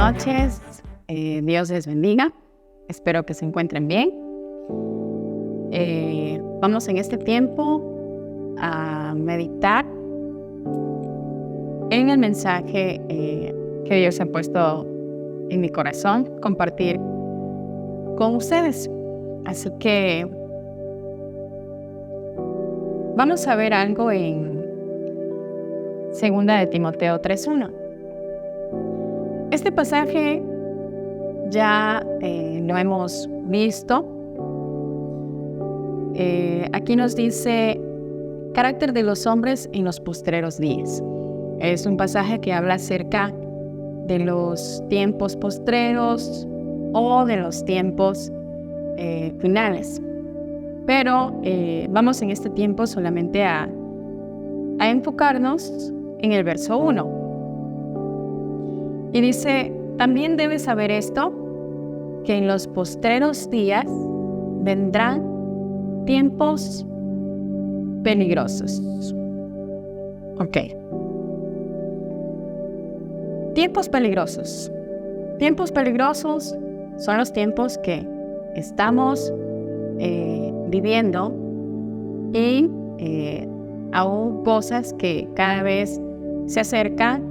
noches. Dios les bendiga. Espero que se encuentren bien. Vamos en este tiempo a meditar en el mensaje que Dios ha puesto en mi corazón, compartir con ustedes. Así que vamos a ver algo en 2 de Timoteo 3:1. Este pasaje ya lo hemos visto. Aquí nos dice carácter de los hombres en los postreros días. Es un pasaje que habla acerca de los tiempos postreros o de los tiempos finales. Pero vamos en este tiempo solamente a enfocarnos en el verso 1. Y dice, también debes saber esto, que en los postreros días vendrán tiempos peligrosos. Ok. Tiempos peligrosos. Tiempos peligrosos son los tiempos que estamos viviendo y aún cosas que cada vez se acercan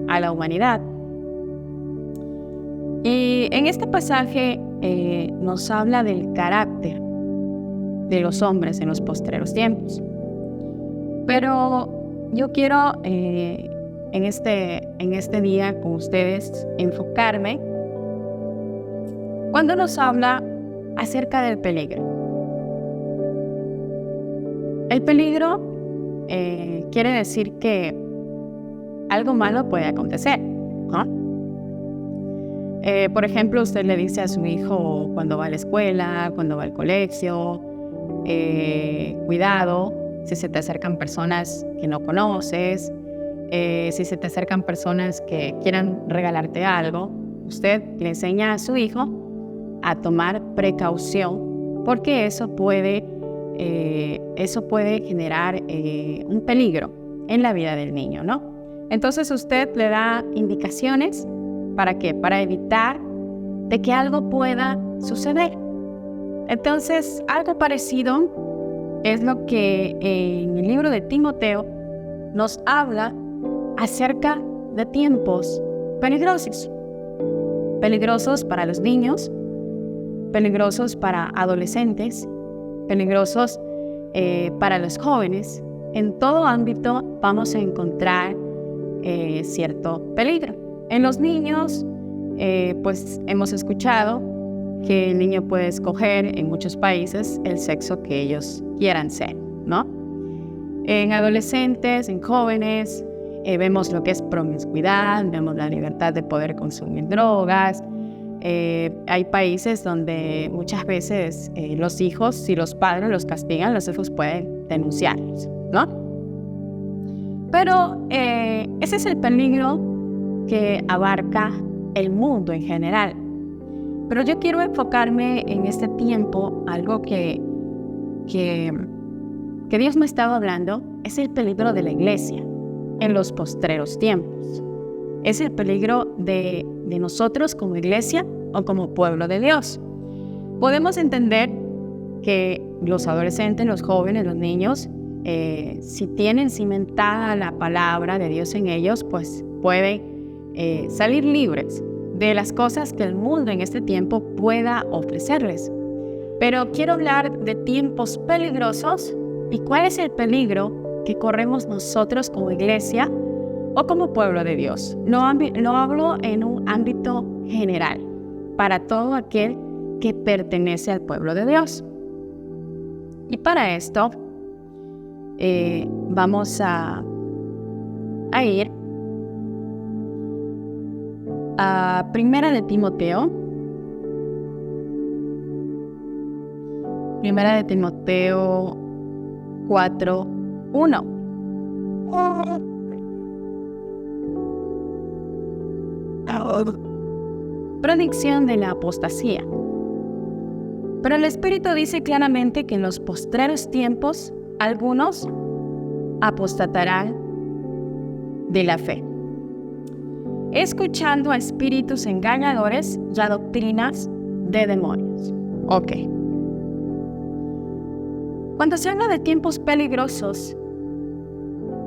a la humanidad. Y en este pasaje nos habla del carácter de los hombres en los postreros tiempos. Pero yo quiero en este día con ustedes enfocarme cuando nos habla acerca del peligro. El peligro quiere decir que algo malo puede acontecer, ¿no? Por ejemplo, usted le dice a su hijo cuando va a la escuela, cuando va al colegio, cuidado si se te acercan personas que no conoces, si se te acercan personas que quieran regalarte algo. Usted le enseña a su hijo a tomar precaución porque eso puede generar un peligro en la vida del niño, ¿no? Entonces usted le da indicaciones. ¿Para qué? Para evitar de que algo pueda suceder. Entonces, algo parecido es lo que en el libro de Timoteo nos habla acerca de tiempos peligrosos. Peligrosos para los niños, peligrosos para adolescentes, peligrosos para los jóvenes. En todo ámbito vamos a encontrar cierto peligro. En los niños, pues hemos escuchado que el niño puede escoger en muchos países el sexo que ellos quieran ser, ¿no? En adolescentes, en jóvenes, vemos lo que es promiscuidad, vemos la libertad de poder consumir drogas. Hay países donde muchas veces los hijos, si los padres los castigan, los hijos pueden denunciarlos, ¿no? Pero ese es el peligro que abarca el mundo en general. Pero yo quiero enfocarme en este tiempo, algo que Dios me estaba hablando, es el peligro de la iglesia en los postreros tiempos. Es el peligro de nosotros como iglesia o como pueblo de Dios. Podemos entender que los adolescentes, los jóvenes, los niños, si tienen cimentada la palabra de Dios en ellos, pues pueden salir libres de las cosas que el mundo en este tiempo pueda ofrecerles. Pero quiero hablar de tiempos peligrosos y cuál es el peligro que corremos nosotros como iglesia o como pueblo de Dios. No hablo en un ámbito general, para todo aquel que pertenece al pueblo de Dios. Y para esto vamos a ir a 1 de Timoteo. 1 de Timoteo 4:1. Predicción de la apostasía. Pero el Espíritu dice claramente que en los postreros tiempos algunos apostatarán de la fe. escuchando a espíritus engañadores y a doctrinas de demonios. Ok. Cuando se habla de tiempos peligrosos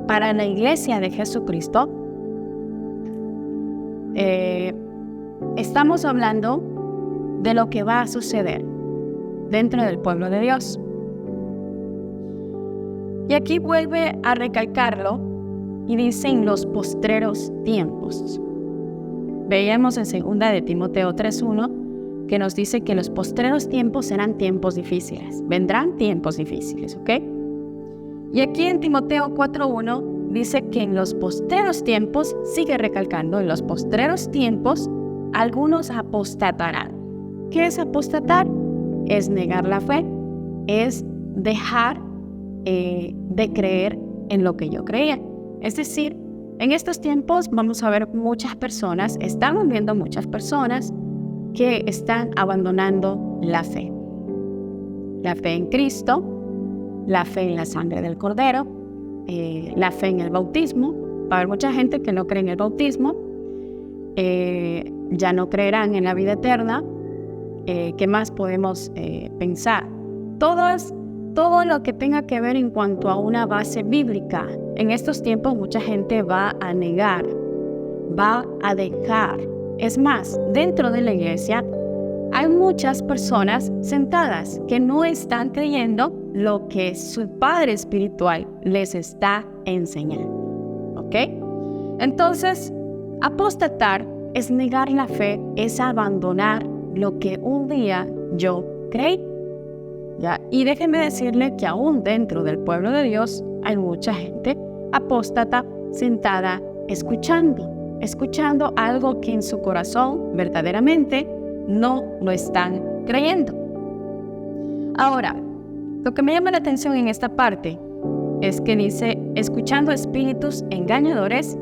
para la iglesia de Jesucristo, estamos hablando de lo que va a suceder dentro del pueblo de Dios. Y aquí vuelve a recalcarlo y dice en los postreros tiempos. Veíamos en 2 de Timoteo 3:1 que nos dice que los postreros tiempos serán tiempos difíciles. Vendrán tiempos difíciles, ¿ok? Y aquí en Timoteo 4:1 dice que en los postreros tiempos, sigue recalcando, en los postreros tiempos, algunos apostatarán. ¿Qué es apostatar? Es negar la fe, es dejar de creer en lo que yo creía. Es decir, en estos tiempos vamos a ver muchas personas, estamos viendo muchas personas que están abandonando la fe. La fe en Cristo, la fe en la sangre del Cordero, la fe en el bautismo. Va a haber mucha gente que no cree en el bautismo, ya no creerán en la vida eterna. ¿Qué más podemos pensar? Todo lo que tenga que ver en cuanto a una base bíblica. En estos tiempos mucha gente va a negar, va a dejar. Es más, dentro de la iglesia hay muchas personas sentadas que no están creyendo lo que su padre espiritual les está enseñando. ¿Ok? Entonces, apostatar es negar la fe, es abandonar lo que un día yo creí. ¿Ya? Y déjenme decirle que aún dentro del pueblo de Dios hay mucha gente apóstata sentada escuchando algo que en su corazón verdaderamente no lo están creyendo. Ahora, lo que me llama la atención en esta parte es que dice, escuchando espíritus engañadores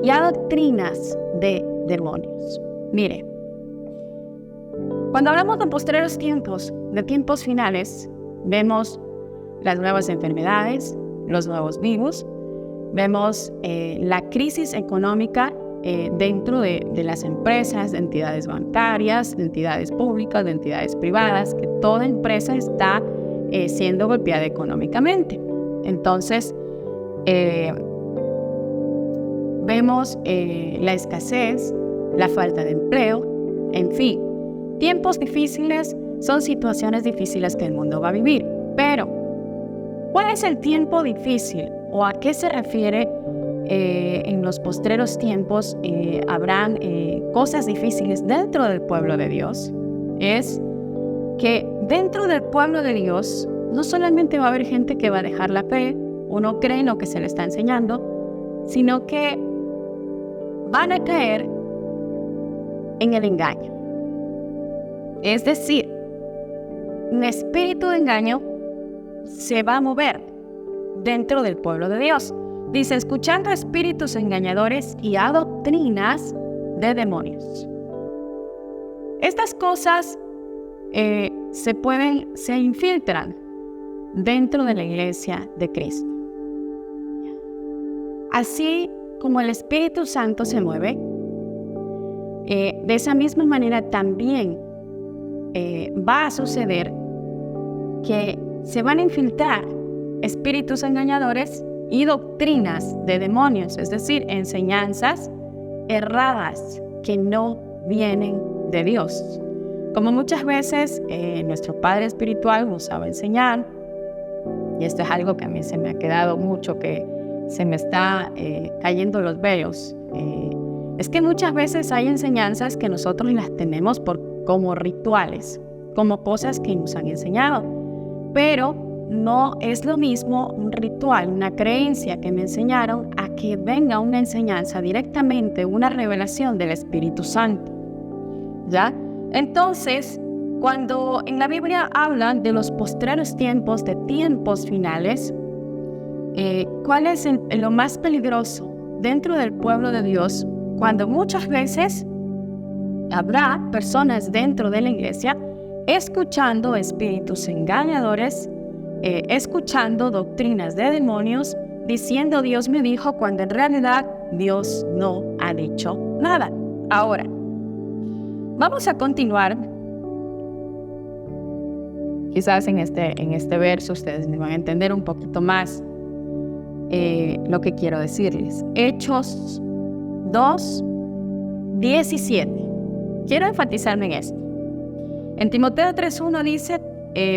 y a doctrinas de demonios. Mire, cuando hablamos de postreros tiempos, de tiempos finales, vemos las nuevas enfermedades, los nuevos virus, vemos la crisis económica dentro de las empresas, de entidades bancarias, de entidades públicas, de entidades privadas, que toda empresa está siendo golpeada económicamente. Entonces, vemos la escasez, la falta de empleo, en fin. Tiempos difíciles son situaciones difíciles que el mundo va a vivir. Pero, ¿cuál es el tiempo difícil? ¿O a qué se refiere en los postreros tiempos? Habrán cosas difíciles dentro del pueblo de Dios. Es que dentro del pueblo de Dios no solamente va a haber gente que va a dejar la fe o no cree en lo que se le está enseñando, sino que van a caer en el engaño. Es decir, un espíritu de engaño se va a mover dentro del pueblo de Dios. Dice, escuchando espíritus engañadores y a doctrinas de demonios. Estas cosas se infiltran dentro de la iglesia de Cristo. Así como el Espíritu Santo se mueve, de esa misma manera también va a suceder que se van a infiltrar espíritus engañadores y doctrinas de demonios, es decir, enseñanzas erradas que no vienen de Dios. Como muchas veces nuestro Padre Espiritual nos sabe enseñar, y esto es algo que a mí se me ha quedado mucho, que se me está cayendo los vellos. Es que muchas veces hay enseñanzas que nosotros las tenemos como rituales, como cosas que nos han enseñado, pero no es lo mismo un ritual, una creencia que me enseñaron, a que venga una enseñanza directamente, una revelación del Espíritu Santo. ¿Ya? Entonces, cuando en la Biblia hablan de los postreros tiempos, de tiempos finales, ¿cuál es lo más peligroso dentro del pueblo de Dios? Cuando muchas veces habrá personas dentro de la iglesia escuchando espíritus engañadores, escuchando doctrinas de demonios, diciendo Dios me dijo, cuando en realidad Dios no ha dicho nada. Ahora, vamos a continuar. Quizás en este verso ustedes me van a entender un poquito más lo que quiero decirles. Hechos 2:17. Quiero enfatizarme en esto. En Timoteo 3:1 dice,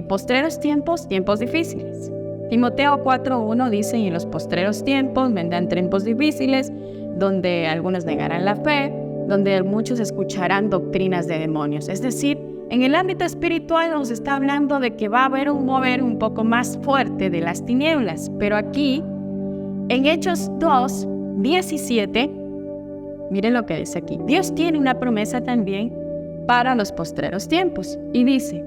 postreros tiempos, tiempos difíciles. Timoteo 4:1 dice, y en los postreros tiempos vendrán tiempos difíciles, donde algunos negarán la fe, donde muchos escucharán doctrinas de demonios. Es decir, en el ámbito espiritual nos está hablando de que va a haber un mover un poco más fuerte de las tinieblas. Pero aquí, en Hechos 2:17, miren lo que dice aquí. Dios tiene una promesa también para los postreros tiempos. Y dice,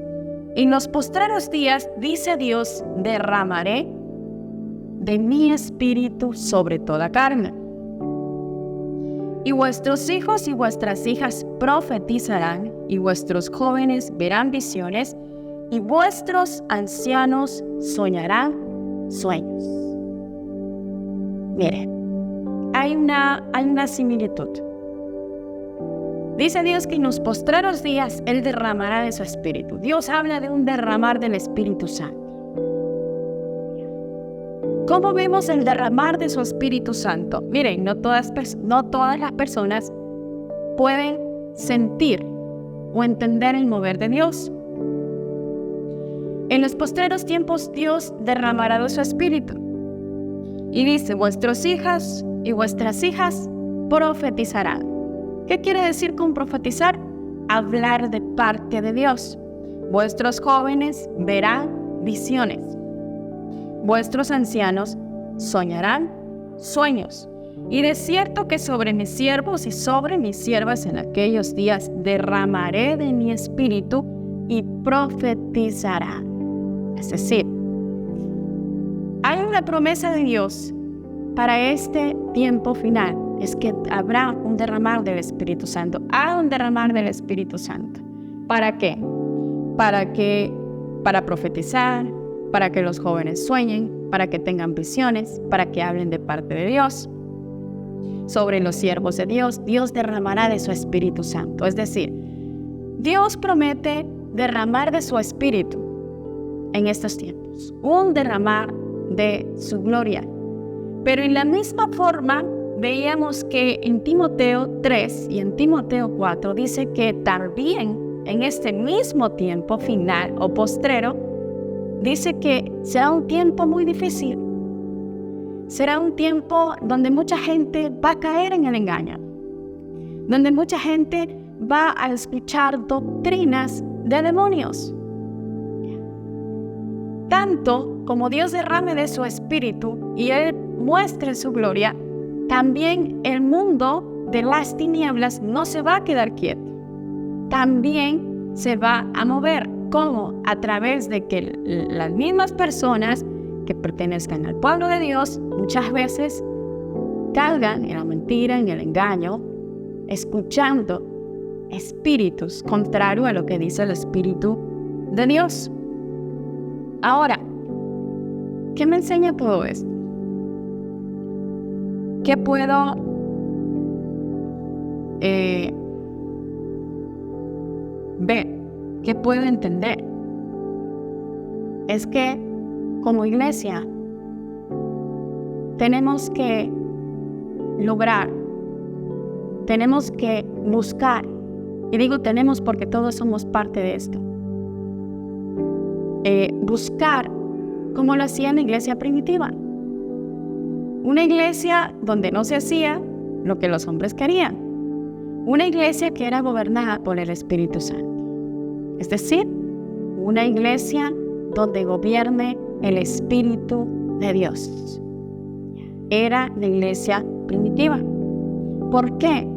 en los postreros días, dice Dios, derramaré de mi espíritu sobre toda carne. Y vuestros hijos y vuestras hijas profetizarán, y vuestros jóvenes verán visiones, y vuestros ancianos soñarán sueños. Miren, hay una similitud. Dice Dios que en los postreros días Él derramará de su Espíritu. Dios habla de un derramar del Espíritu Santo. ¿Cómo vemos el derramar de su Espíritu Santo? Miren, no todas las personas pueden sentir o entender el mover de Dios. En los postreros tiempos Dios derramará de su Espíritu. Y dice, vuestros hijas y vuestras hijas profetizarán. ¿Qué quiere decir con profetizar? Hablar de parte de Dios. Vuestros jóvenes verán visiones. Vuestros ancianos soñarán sueños. Y de cierto que sobre mis siervos y sobre mis siervas en aquellos días derramaré de mi espíritu y profetizarán. Es decir, hay una promesa de Dios para este tiempo final. Es que habrá un derramar del Espíritu Santo. Hay un derramar del Espíritu Santo. ¿Para qué? Para profetizar, para que los jóvenes sueñen, para que tengan visiones, para que hablen de parte de Dios. Sobre los siervos de Dios, Dios derramará de su Espíritu Santo. Es decir, Dios promete derramar de su Espíritu en estos tiempos. Un derramar de su gloria. Pero en la misma forma, veíamos que en Timoteo 3 y en Timoteo 4 dice que también en este mismo tiempo final o postrero, dice que será un tiempo muy difícil. Será un tiempo donde mucha gente va a caer en el engaño, donde mucha gente va a escuchar doctrinas de demonios. Tanto como Dios derrame de su espíritu y Él muestre su gloria, también el mundo de las tinieblas no se va a quedar quieto. También se va a mover. ¿Cómo? A través de que las mismas personas que pertenezcan al pueblo de Dios muchas veces caigan en la mentira, en el engaño, escuchando espíritus contrarios a lo que dice el Espíritu de Dios. Ahora, ¿qué me enseña todo esto? ¿Qué puedo ver? ¿Qué puedo entender? Es que como iglesia tenemos que lograr, tenemos que buscar, y digo tenemos porque todos somos parte de esto, buscar como lo hacía en la iglesia primitiva. Una iglesia donde no se hacía lo que los hombres querían. Una iglesia que era gobernada por el Espíritu Santo. Es decir, una iglesia donde gobierne el Espíritu de Dios. Era la iglesia primitiva. ¿Por qué?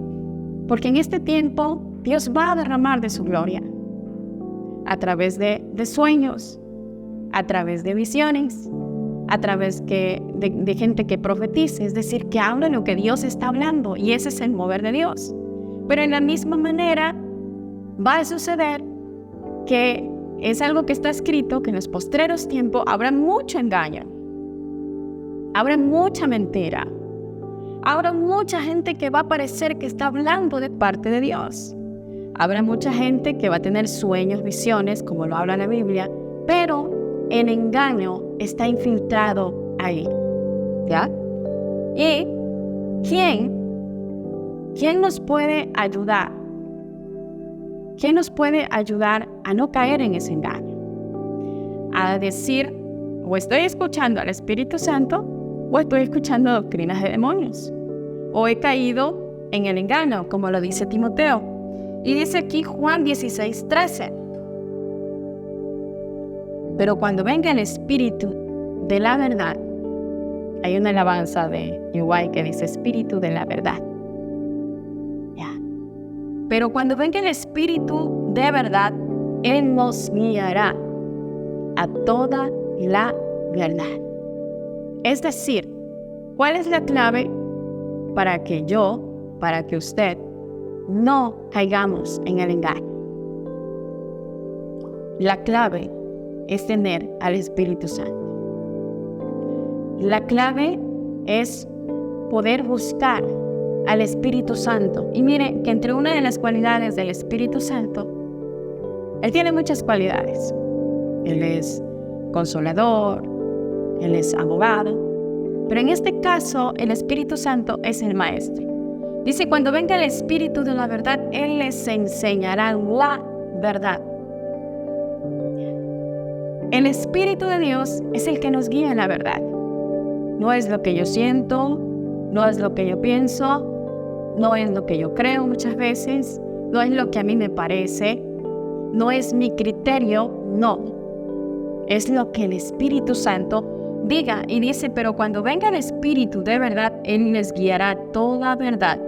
Porque en este tiempo Dios va a derramar de su gloria a través de sueños, a través de visiones, a través de gente que profetice, es decir, que habla lo que Dios está hablando, y ese es el mover de Dios. Pero en la misma manera va a suceder que es algo que está escrito, que en los postreros tiempos habrá mucho engaño, habrá mucha mentira, Habrá mucha gente que va a parecer que está hablando de parte de Dios. Habrá mucha gente que va a tener sueños, visiones, como lo habla la Biblia, pero el engaño está infiltrado ahí, ¿ya? ¿Y quién nos puede ayudar? ¿Quién nos puede ayudar a no caer en ese engaño? A decir, o estoy escuchando al Espíritu Santo, o estoy escuchando doctrinas de demonios, o he caído en el engaño, como lo dice Timoteo. Y dice aquí Juan 16:13. Pero cuando venga el Espíritu de la verdad, hay una alabanza de Iguay que dice Espíritu de la verdad. Ya. Pero cuando venga el Espíritu de verdad, Él nos guiará a toda la verdad. Es decir, ¿cuál es la clave para que usted, no caigamos en el engaño? La clave es tener al Espíritu Santo. La clave es poder buscar al Espíritu Santo. Y mire que entre una de las cualidades del Espíritu Santo, Él tiene muchas cualidades. Él es consolador, Él es abogado, pero en este caso el Espíritu Santo es el maestro. Dice, cuando venga el Espíritu de la verdad, Él les enseñará la verdad. El Espíritu de Dios es el que nos guía en la verdad. No es lo que yo siento, no es lo que yo pienso, no es lo que yo creo muchas veces, no es lo que a mí me parece, no es mi criterio, no. Es lo que el Espíritu Santo diga. Y dice, pero cuando venga el Espíritu de verdad, Él les guiará toda verdad.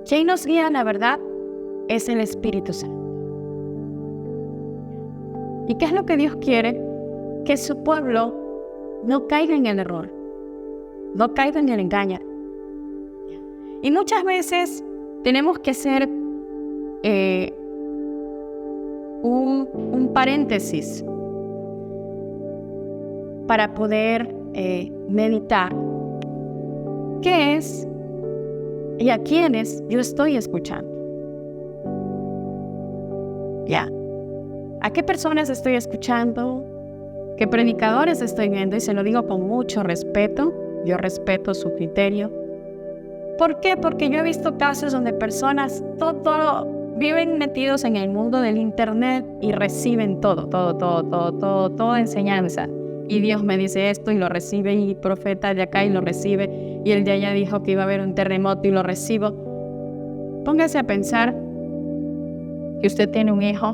¿Quién nos guía en la verdad? Es el Espíritu Santo. ¿Y qué es lo que Dios quiere? Que su pueblo no caiga en el error, no caiga en el engaño. Y muchas veces tenemos que hacer un paréntesis para poder meditar qué es y a quiénes yo estoy escuchando. Ya. ¿A qué personas estoy escuchando? ¿Qué predicadores estoy viendo? Y se lo digo con mucho respeto. Yo respeto su criterio. ¿Por qué? Porque yo he visto casos donde personas viven metidos en el mundo del internet y reciben toda enseñanza. Y Dios me dice esto y lo recibe, y el profeta de acá y lo recibe, y el de allá dijo que iba a haber un terremoto y lo recibo. Póngase a pensar que usted tiene un hijo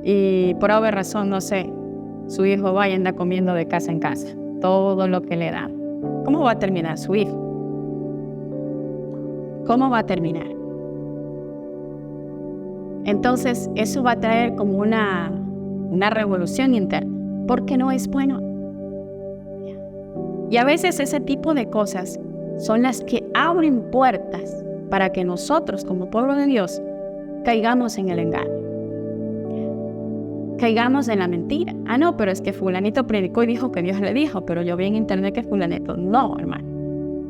y por alguna razón, no sé, su hijo va y anda comiendo de casa en casa todo lo que le dan. ¿Cómo va a terminar su hijo? ¿Cómo va a terminar? Entonces, eso va a traer como una revolución interna, porque no es bueno. Y a veces ese tipo de cosas son las que abren puertas para que nosotros, como pueblo de Dios, caigamos en el engaño. Caigamos en la mentira. Ah, no, pero es que fulanito predicó y dijo que Dios le dijo, pero yo vi en internet que fulanito. No, hermano.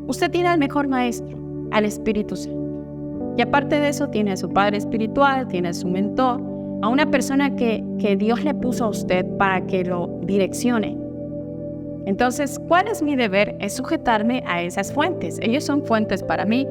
Usted tiene al mejor maestro, al Espíritu Santo. Y aparte de eso, tiene a su padre espiritual, tiene a su mentor, a una persona que Dios le puso a usted para que lo direccione. Entonces, ¿cuál es mi deber? Es sujetarme a esas fuentes. Ellos son fuentes para mí.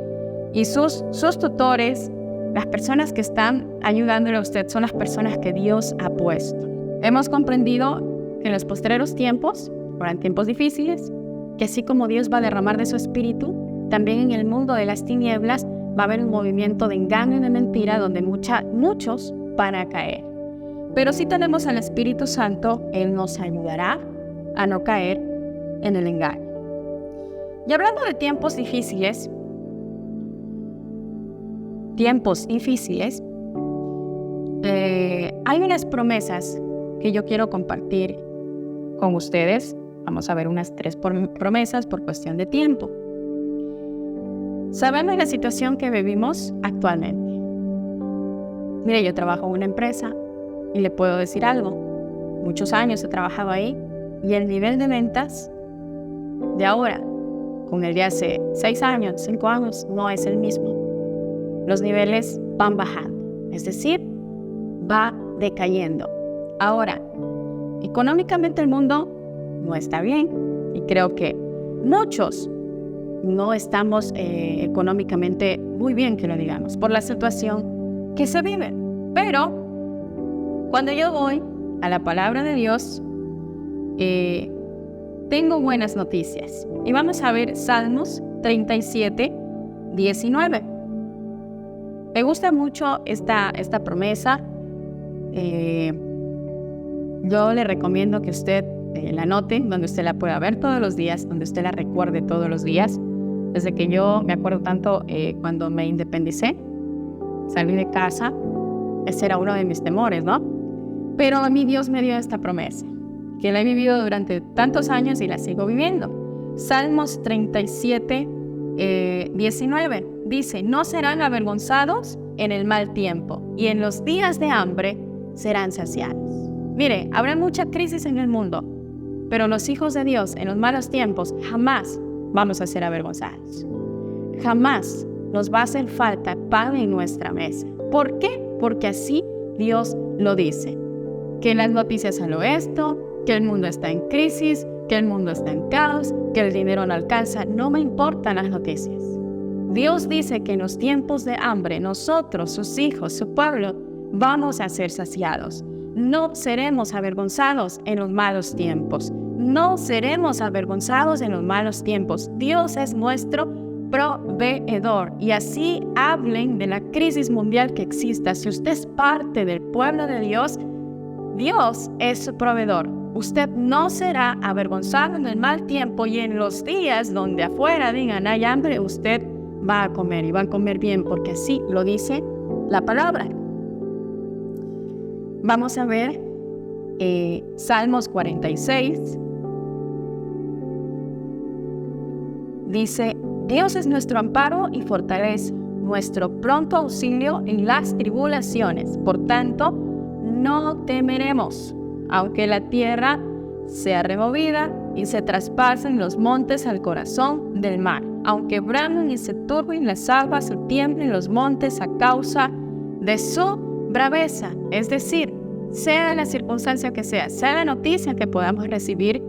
Y sus tutores, las personas que están ayudándole a usted, son las personas que Dios ha puesto. Hemos comprendido que en los postreros tiempos, habrán tiempos difíciles, que así como Dios va a derramar de su espíritu, también en el mundo de las tinieblas va a haber un movimiento de engaño y de mentira donde muchos van a caer. Pero si tenemos al Espíritu Santo, Él nos ayudará a no caer en el engaño. Y hablando de tiempos difíciles, hay unas promesas que yo quiero compartir con ustedes. Vamos a ver unas 3 promesas por cuestión de tiempo. Sabemos la situación que vivimos actualmente. Mire, yo trabajo en una empresa y le puedo decir algo. Muchos años he trabajado ahí y el nivel de ventas de ahora con el de hace 6 años, 5 años, no es el mismo. Los niveles van bajando, es decir, va decayendo. Ahora, económicamente el mundo no está bien y creo que muchos no estamos económicamente muy bien, que lo digamos, por la situación que se vive. Pero cuando yo voy a la palabra de Dios, tengo buenas noticias. Y vamos a ver Salmos 37, 19. Me gusta mucho esta promesa. Yo le recomiendo que usted la anote, donde usted la pueda ver todos los días, donde usted la recuerde todos los días. Desde que yo me acuerdo tanto cuando me independicé, salí de casa, ese era uno de mis temores, ¿no? Pero a mí Dios me dio esta promesa, que la he vivido durante tantos años y la sigo viviendo. Salmos 37, 19 dice: no serán avergonzados en el mal tiempo, y en los días de hambre serán saciados. Mire, habrá mucha crisis en el mundo, pero los hijos de Dios en los malos tiempos jamás vamos a ser avergonzados. Jamás nos va a hacer falta pan en nuestra mesa. ¿Por qué? Porque así Dios lo dice. Que las noticias son esto, que el mundo está en crisis, que el mundo está en caos, que el dinero no alcanza. No me importan las noticias. Dios dice que en los tiempos de hambre, nosotros, sus hijos, su pueblo, vamos a ser saciados. No seremos avergonzados en los malos tiempos. No seremos avergonzados en los malos tiempos. Dios es nuestro proveedor. Y así hablen de la crisis mundial que exista. Si usted es parte del pueblo de Dios, Dios es su proveedor. Usted no será avergonzado en el mal tiempo, y en los días donde afuera digan hay hambre, usted va a comer y va a comer bien, porque así lo dice la palabra. Vamos a ver Salmos 46. Dice: Dios es nuestro amparo y fortaleza, nuestro pronto auxilio en las tribulaciones. Por tanto, no temeremos, aunque la tierra sea removida y se traspasen los montes al corazón del mar, aunque bramen y se turben las aguas o tiemblen los montes a causa de su braveza. Es decir, sea la circunstancia que sea la noticia que podamos recibir,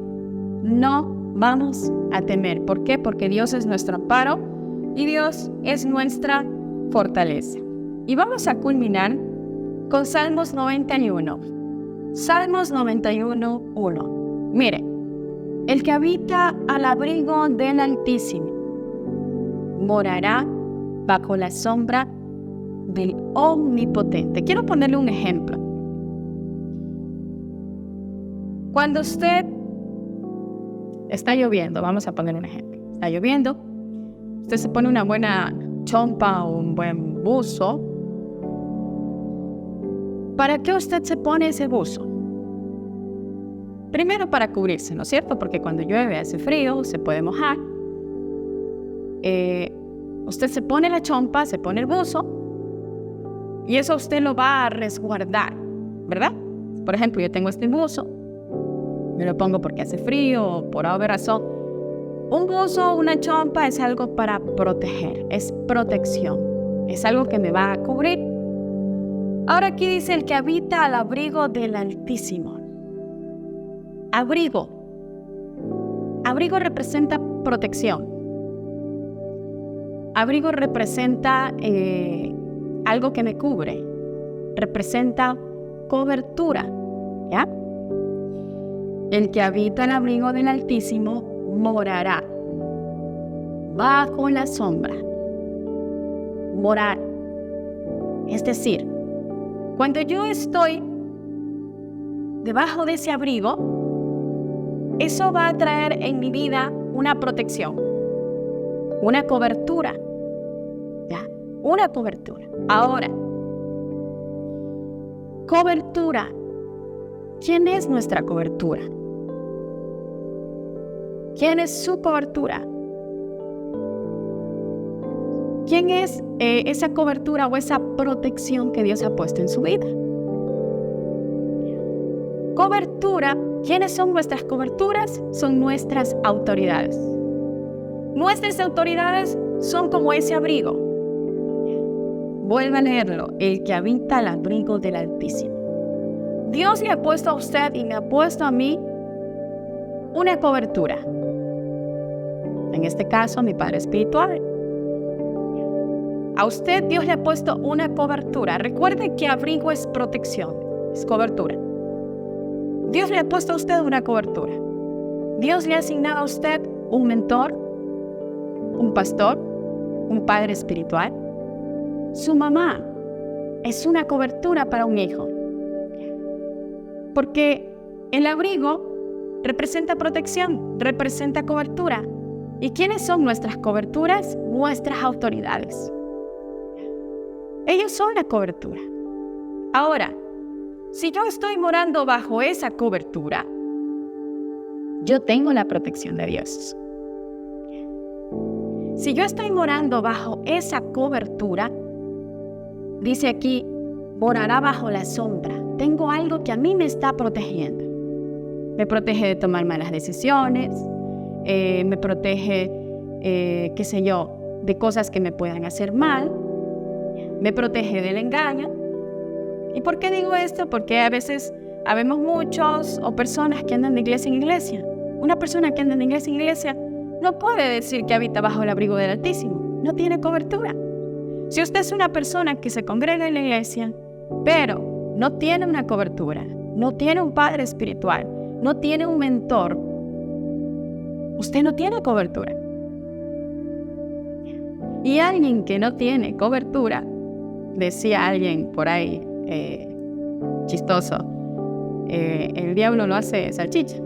no vamos a temer. ¿Por qué? Porque Dios es nuestro amparo y Dios es nuestra fortaleza. Y vamos a culminar con Salmos 91. Salmos 91, 1. Mire, el que habita al abrigo del Altísimo morará bajo la sombra del Omnipotente. Quiero ponerle un ejemplo. Cuando usted está lloviendo, vamos a poner un ejemplo. Está lloviendo, usted se pone una buena chompa o un buen buzo. ¿Para qué usted se pone ese buzo? Primero para cubrirse, ¿no es cierto? Porque cuando llueve hace frío, se puede mojar. Usted se pone la chompa, se pone el buzo, y eso usted lo va a resguardar, ¿verdad? Por ejemplo, yo tengo este buzo, me lo pongo porque hace frío o por alguna razón. Un buzo, una chompa es algo para proteger, es protección, es algo que me va a cubrir. Ahora aquí dice: el que habita al abrigo del Altísimo. Abrigo. Abrigo representa protección. Abrigo representa algo que me cubre. Representa cobertura. ¿Ya? El que habita al abrigo del Altísimo morará bajo la sombra. Morar. Es decir, cuando yo estoy debajo de ese abrigo, eso va a traer en mi vida una protección, una cobertura, ¿ya? Una cobertura. Ahora, cobertura. ¿Quién es nuestra cobertura? ¿Quién es su cobertura? ¿Quién es esa cobertura o esa protección que Dios ha puesto en su vida? Cobertura. ¿Quiénes son nuestras coberturas? Son nuestras autoridades. Nuestras autoridades son como ese abrigo. Vuelva a leerlo. El que habita al abrigo del Altísimo. Dios le ha puesto a usted y me ha puesto a mí una cobertura. En este caso, mi Padre Espiritual. A usted Dios le ha puesto una cobertura. Recuerde que abrigo es protección, es cobertura. Dios le ha puesto a usted una cobertura. Dios le ha asignado a usted un mentor, un pastor, un padre espiritual. Su mamá es una cobertura para un hijo. Porque el abrigo representa protección, representa cobertura. ¿Y quiénes son nuestras coberturas? Nuestras autoridades. Ellos son la cobertura. Ahora, si yo estoy morando bajo esa cobertura, yo tengo la protección de Dios. Si yo estoy morando bajo esa cobertura, dice aquí, morará bajo la sombra. Tengo algo que a mí me está protegiendo. Me protege de tomar malas decisiones, me protege, de cosas que me puedan hacer mal, me protege del engaño. ¿Y por qué digo esto? Porque a veces habemos muchos o personas que andan de iglesia en iglesia. Una persona que anda de iglesia en iglesia no puede decir que habita bajo el abrigo del Altísimo. No tiene cobertura. Si usted es una persona que se congrega en la iglesia, pero no tiene una cobertura, no tiene un padre espiritual, no tiene un mentor, usted no tiene cobertura. Y alguien que no tiene cobertura, decía alguien por ahí, chistoso, el diablo lo hace salchicha,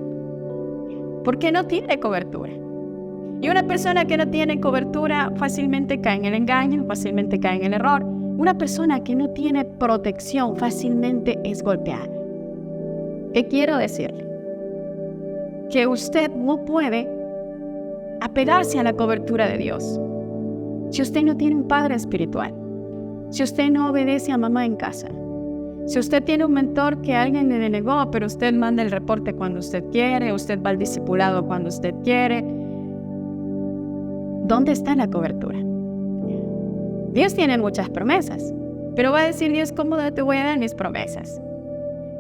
porque no tiene cobertura. Y una persona que no tiene cobertura fácilmente cae en el engaño, fácilmente cae en el error. Una persona que no tiene protección fácilmente es golpeada. ¿Qué quiero decirle? Que usted no puede apegarse a la cobertura de Dios si usted no tiene un padre espiritual, si usted no obedece a mamá en casa, si usted tiene un mentor que alguien le delegó, pero usted manda el reporte cuando usted quiere, usted va al discipulado cuando usted quiere. ¿Dónde está la cobertura? Dios tiene muchas promesas, pero va a decir Dios, ¿cómo te voy a dar mis promesas?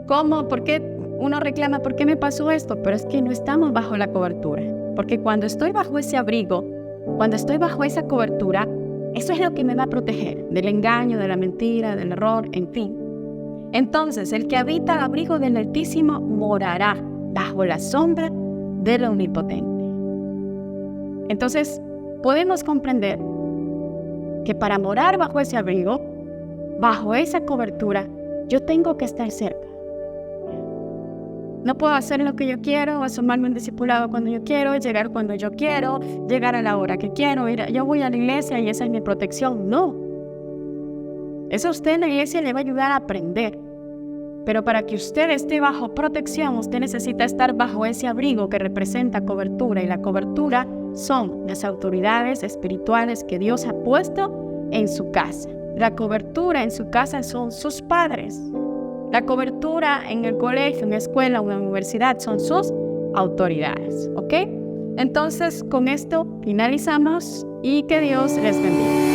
¿Cómo? ¿Por qué uno reclama? ¿Por qué me pasó esto? Pero es que no estamos bajo la cobertura. Porque cuando estoy bajo ese abrigo, cuando estoy bajo esa cobertura, eso es lo que me va a proteger del engaño, de la mentira, del error, en fin. Entonces, el que habita al abrigo del Altísimo morará bajo la sombra del Omnipotente. Entonces, podemos comprender que para morar bajo ese abrigo, bajo esa cobertura, yo tengo que estar cerca. No puedo hacer lo que yo quiero, asomarme un discipulado cuando yo quiero, llegar cuando yo quiero, llegar a la hora que quiero. Yo voy a la iglesia y esa es mi protección. No. Eso a usted en la iglesia le va a ayudar a aprender. Pero para que usted esté bajo protección, usted necesita estar bajo ese abrigo que representa cobertura. Y la cobertura son las autoridades espirituales que Dios ha puesto en su casa. La cobertura en su casa son sus padres. La cobertura en el colegio, en la escuela o en la universidad son sus autoridades. ¿Ok? Entonces, con esto finalizamos y que Dios les bendiga.